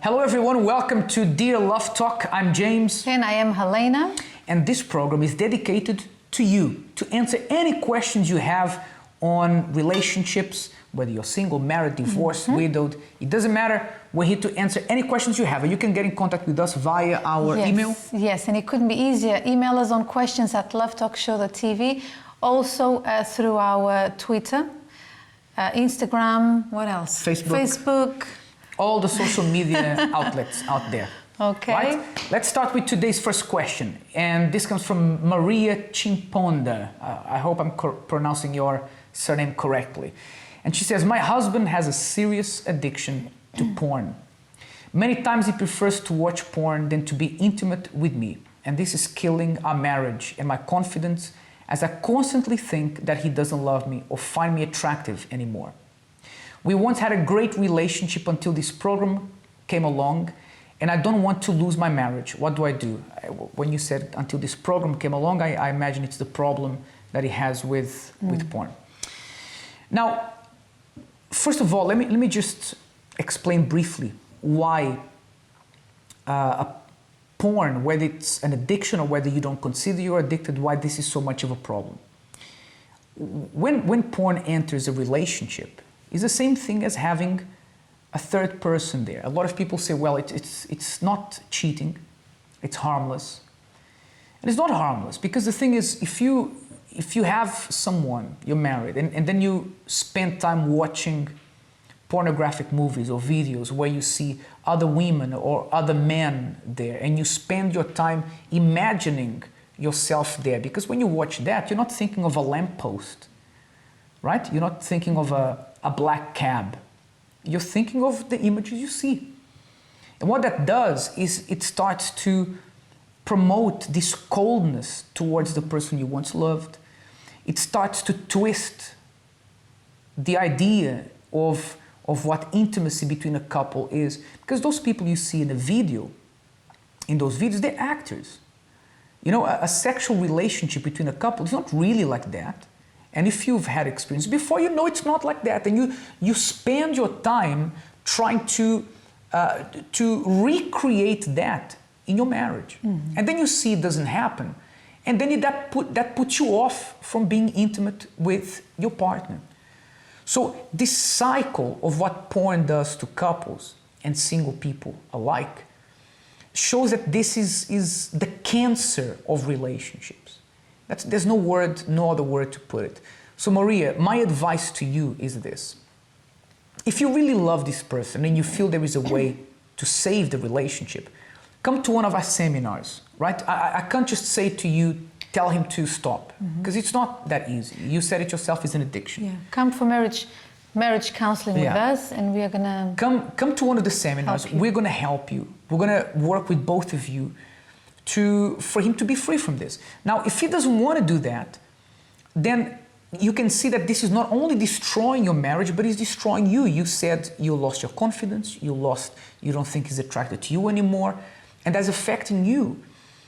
Hello everyone, welcome to Dear Love Talk. I'm James. And I am Helena. And this program is dedicated to you, to answer any questions you have on relationships, whether you're single, married, divorced, widowed, it doesn't matter. We're here to answer any questions you have. And you can get in contact with us via our email. Yes, and it couldn't be easier. Email us on questions@lovetalkshow.tv. Also through our Twitter, Instagram, what else? Facebook. All the social media outlets out there. Okay. Right? Let's start with today's first question. And this comes from Maria Chimponda. I hope I'm pronouncing your surname correctly. And she says, my husband has a serious addiction to porn. Many times he prefers to watch porn than to be intimate with me. And this is killing our marriage and my confidence, as I constantly think that he doesn't love me or find me attractive anymore. We once had a great relationship until this program came along, and I don't want to lose my marriage. What do I do? When you said until this program came along, I imagine it's the problem that he has with porn. Now, first of all, let me just explain briefly why porn, whether it's an addiction or whether you don't consider you're addicted, why this is so much of a problem. When porn enters a relationship, it's the same thing as having a third person there. A lot of people say, well, it's not cheating, it's harmless. And it's not harmless, because the thing is, if you have someone, you're married, and then you spend time watching pornographic movies or videos where you see other women or other men there, and you spend your time imagining yourself there, because when you watch that, you're not thinking of a lamppost, right? You're not thinking of a black cab. You're thinking of the images you see. And what that does is it starts to promote this coldness towards the person you once loved. It starts to twist the idea of what intimacy between a couple is. Because those people you see in a video, in those videos, they're actors. You know, a sexual relationship between a couple is not really like that. And if you've had experience before, you know it's not like that. And you spend your time trying to recreate that in your marriage. Mm-hmm. And then you see it doesn't happen. And then that puts you off from being intimate with your partner. So this cycle of what porn does to couples and single people alike shows that this is the cancer of relationships. There's no other word to put it. So Maria, my advice to you is this. If you really love this person and you feel there is a way to save the relationship, come to one of our seminars, right? I can't just say to you, tell him to stop, because it's not that easy. You said it yourself, it's an addiction. Yeah. Come for marriage counseling with us, and we are gonna come to one of the seminars. We're gonna help you. We're gonna work with both of you for him to be free from this. Now, if he doesn't want to do that, then you can see that this is not only destroying your marriage, but it's destroying you. You said you lost your confidence, you don't think he's attracted to you anymore, and that's affecting you.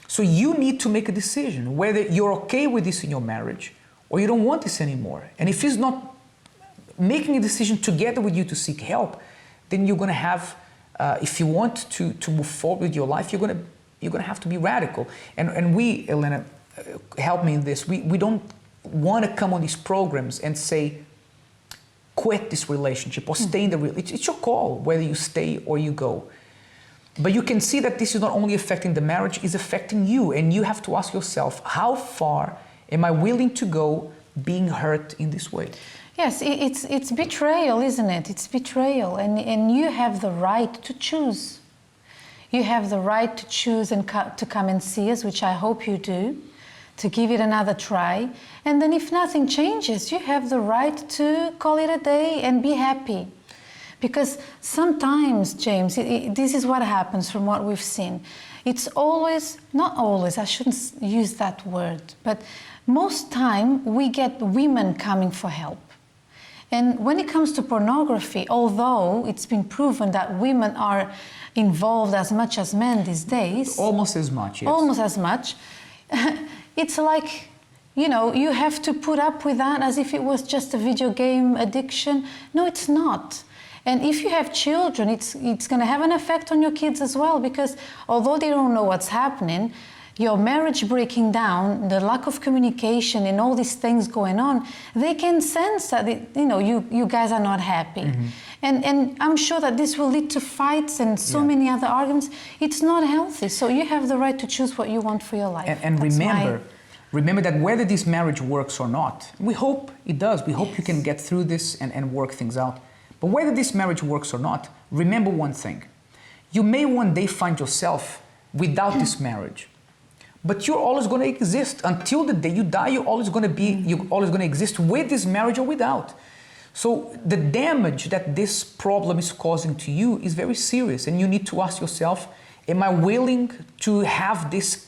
So you need to make a decision whether you're okay with this in your marriage or you don't want this anymore. And if he's not making a decision together with you to seek help, then you're going to have, if you want to move forward with your life, you're going to have to be radical. And we, Elena, help me in this. We don't want to come on these programs and say, quit this relationship or stay in the relationship. It's your call whether you stay or you go. But you can see that this is not only affecting the marriage, it's affecting you. And you have to ask yourself, how far am I willing to go being hurt in this way? Yes, it's betrayal, isn't it? It's betrayal. And you have the right to choose. You have the right to choose and to come and see us, which I hope you do, to give it another try. And then if nothing changes, you have the right to call it a day and be happy. Because sometimes, James, this is what happens from what we've seen. It's always, not always, I shouldn't use that word, but most time we get women coming for help. And when it comes to pornography, although it's been proven that women are involved as much as men these days. Almost as much, yes. Almost as much. It's like, you know, you have to put up with that as if it was just a video game addiction. No, it's not. And if you have children, it's going to have an effect on your kids as well, because although they don't know what's happening, your marriage breaking down, the lack of communication and all these things going on, they can sense that you guys are not happy. Mm-hmm. And I'm sure that this will lead to fights and so many other arguments. It's not healthy. So you have the right to choose what you want for your life. And remember that whether this marriage works or not, we hope it does. We hope you can get through this and work things out. But whether this marriage works or not, remember one thing. You may one day find yourself without this marriage, but you're always going to exist until the day you die. You're always going to exist with this marriage or without. So the damage that this problem is causing to you is very serious, and you need to ask yourself, am I willing to have this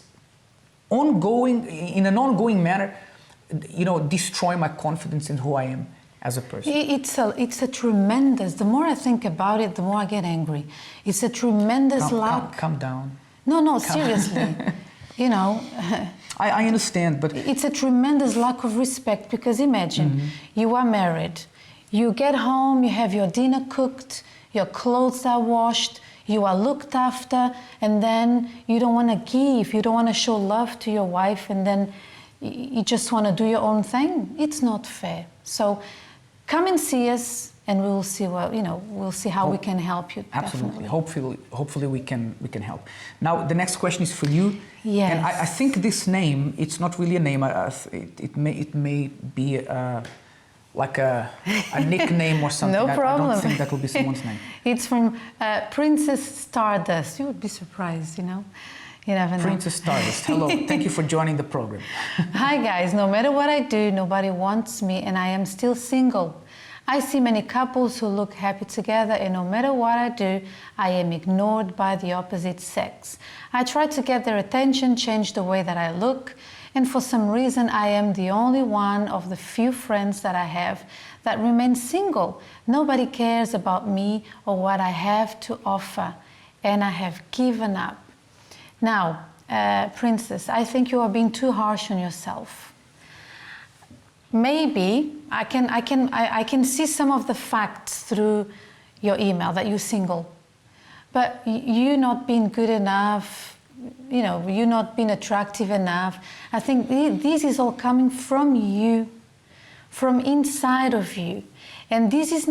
in an ongoing manner, destroy my confidence in who I am as a person? It's a tremendous, the more I think about it, the more I get angry. It's a tremendous lack. Calm down. No, seriously. I understand, but it's a tremendous lack of respect, because imagine you are married, you get home, you have your dinner cooked, your clothes are washed, you are looked after, and then you don't want to give, you don't want to show love to your wife, and then you just want to do your own thing. It's not fair. So come and see us, and we will see we'll see how we can help you. Absolutely. Definitely. Hopefully we can help. Now the next question is for you. Yes. And I think this name, it's not really a name. It may be like a nickname or something. No problem. I don't think that will be someone's name. It's from Princess Stardust. You would be surprised, You never know. Princess Stardust, hello. Thank you for joining the program. Hi guys, no matter what I do, nobody wants me, and I am still single. I see many couples who look happy together, and no matter what I do, I am ignored by the opposite sex. I try to get their attention, change the way that I look, and for some reason I am the only one of the few friends that I have that remain single. Nobody cares about me or what I have to offer, and I have given up. Now, Princess, I think you are being too harsh on yourself. Maybe I can see some of the facts through your email that you're single, but you not being good enough, you not being attractive enough. I think this is all coming from you, from inside of you. And this is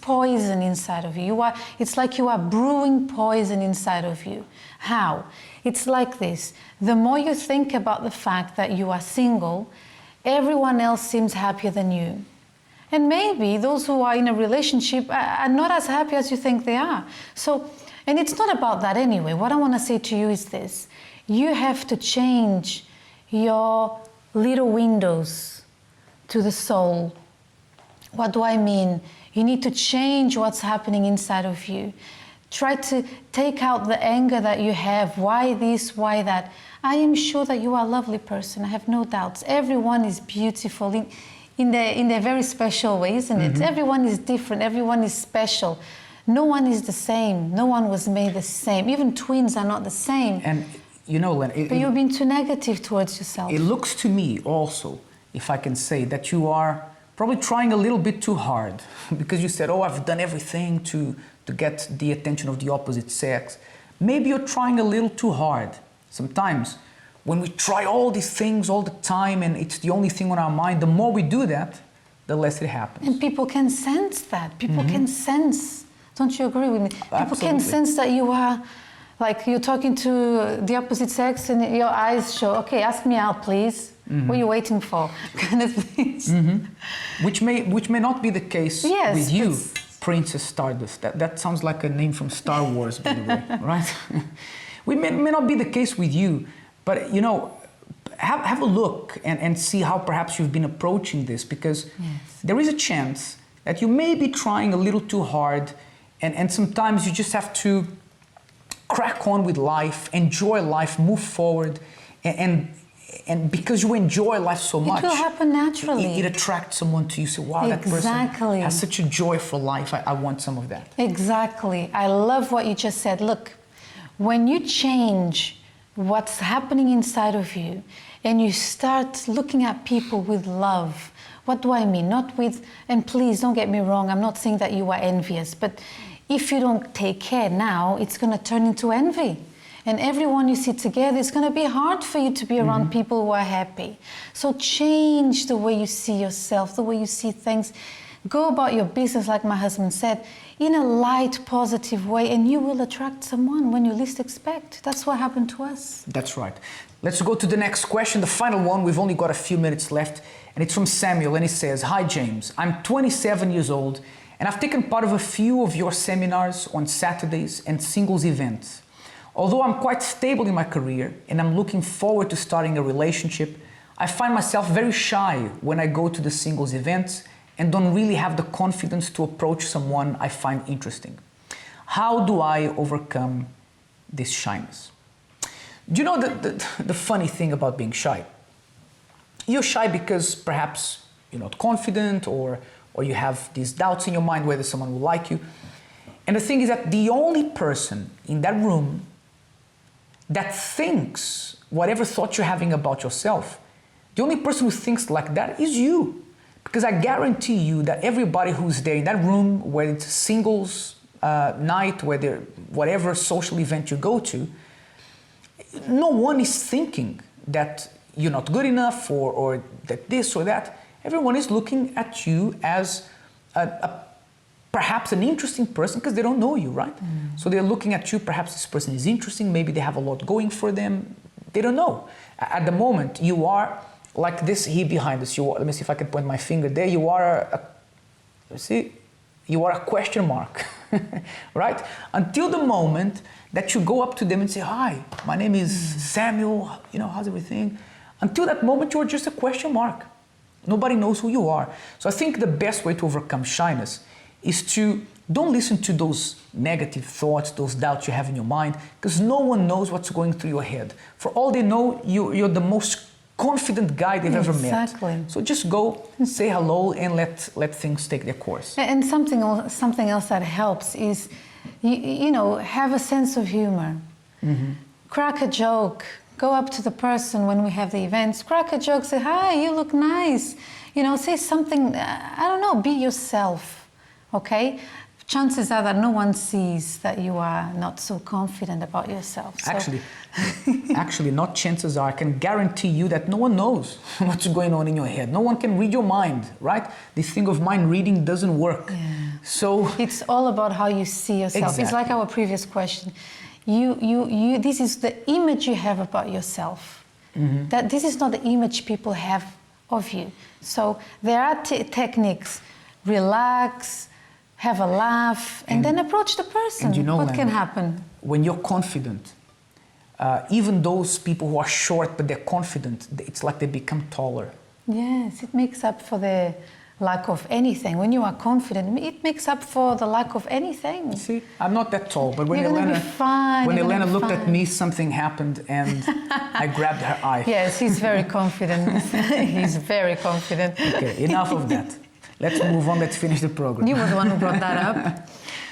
poison inside of you. It's like you are brewing poison inside of you. How? It's like this. The more you think about the fact that you are single, everyone else seems happier than you. And maybe those who are in a relationship are not as happy as you think they are. So, and it's not about that anyway. What I want to say to you is this. You have to change your little windows to the soul. What do I mean? You need to change what's happening inside of you. Try to take out the anger that you have. Why this, why that? I am sure that you are a lovely person. I have no doubts. Everyone is beautiful in their very special way, isn't it? Everyone is different. Everyone is special. No one is the same. No one was made the same. Even twins are not the same. And Len, but you've been too negative towards yourself. It looks to me also, if I can say, that you are probably trying a little bit too hard, because you said, I've done everything to get the attention of the opposite sex. Maybe you're trying a little too hard. Sometimes when we try all these things all the time and it's the only thing on our mind, the more we do that, the less it happens. And people can sense that. People can sense. Don't you agree with me? People Absolutely. can sense that you are, like you're talking to the opposite sex and your eyes show, okay, ask me out, please. What are you waiting for? Kind of things. Which may not be the case with you, Princess Stardust. That sounds like a name from Star Wars, by the way, right? We may not be the case with you, but have a look and see how perhaps you've been approaching this, because there is a chance that you may be trying a little too hard, and sometimes you just have to crack on with life, enjoy life, move forward, and because you enjoy life so much, it will happen naturally. It attracts someone to you. Say, wow, that person has such a joyful life. I want some of that. Exactly. I love what you just said. Look, when you change what's happening inside of you, and you start looking at people with love. What do I mean? Not with, and please don't get me wrong, I'm not saying that you are envious, but if you don't take care now, it's going to turn into envy. And everyone you see together, it's going to be hard for you to be around people who are happy. So change the way you see yourself, the way you see things. Go about your business, like my husband said, in a light, positive way, and you will attract someone when you least expect. That's what happened to us. That's right. Let's go to the next question, the final one. We've only got a few minutes left, and it's from Samuel, and he says, "Hi James, I'm 27 years old, and I've taken part of a few of your seminars on Saturdays and singles events. Although I'm quite stable in my career and I'm looking forward to starting a relationship, I find myself very shy when I go to the singles events and don't really have the confidence to approach someone I find interesting. How do I overcome this shyness?" Do you know the funny thing about being shy? You're shy because perhaps you're not confident or you have these doubts in your mind whether someone will like you. And the thing is that the only person in that room that thinks whatever thought you're having about yourself, the only person who thinks like that is you. Because I guarantee you that everybody who's there in that room, whether it's singles night, whether whatever social event you go to, no one is thinking that you're not good enough or that this or that. Everyone is looking at you as perhaps an interesting person because they don't know you, right? So they're looking at you, perhaps this person is interesting, maybe they have a lot going for them, they don't know. At the moment, you are like this here behind us. Let me see if I can point my finger there. You are you are a question mark, right? Until the moment that you go up to them and say, "Hi, my name is Samuel, how's everything?" Until that moment, you're just a question mark. Nobody knows who you are. So I think the best way to overcome shyness is to don't listen to those negative thoughts, those doubts you have in your mind, because no one knows what's going through your head. For all they know, you're the most confident guy they've ever met. Exactly. So just go, say hello, and let things take their course. And something else that helps is, have a sense of humor. Crack a joke. Go up to the person when we have the events. Crack a joke. Say, "Hi, you look nice." Say something. I don't know. Be yourself. Okay. Chances are that no one sees that you are not so confident about yourself. So. Actually, not chances are. I can guarantee you that no one knows what's going on in your head. No one can read your mind, right? This thing of mind reading doesn't work. Yeah. So it's all about how you see yourself. Exactly. It's like our previous question. This is the image you have about yourself. That this is not the image people have of you. So there are techniques. Relax. Have a laugh, and then approach the person. And what can happen? When you're confident, even those people who are short but they're confident, it's like they become taller. Yes, it makes up for the lack of anything. When you are confident, it makes up for the lack of anything. See, I'm not that tall, but when You're Elena, be fine. when Elena looked at me, something happened, and I grabbed her eye. Yes, he's very confident. He's very confident. Okay, enough of that. Let's move on. Let's finish the program. You were the one who brought that up.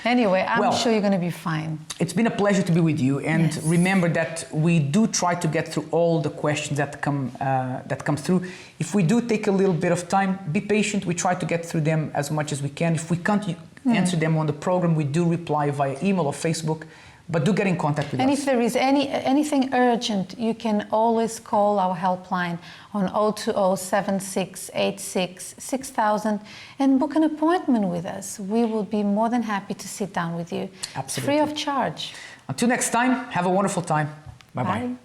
Anyway, I'm sure you're going to be fine. It's been a pleasure to be with you, and remember that we do try to get through all the questions that come through. If we do take a little bit of time, be patient. We try to get through them as much as we can. If we can't answer them on the program, we do reply via email or Facebook. But do get in contact with us. And if there is anything urgent, you can always call our helpline on 020-7686-6000 and book an appointment with us. We will be more than happy to sit down with you. Absolutely. Free of charge. Until next time, have a wonderful time. Bye-bye. Bye.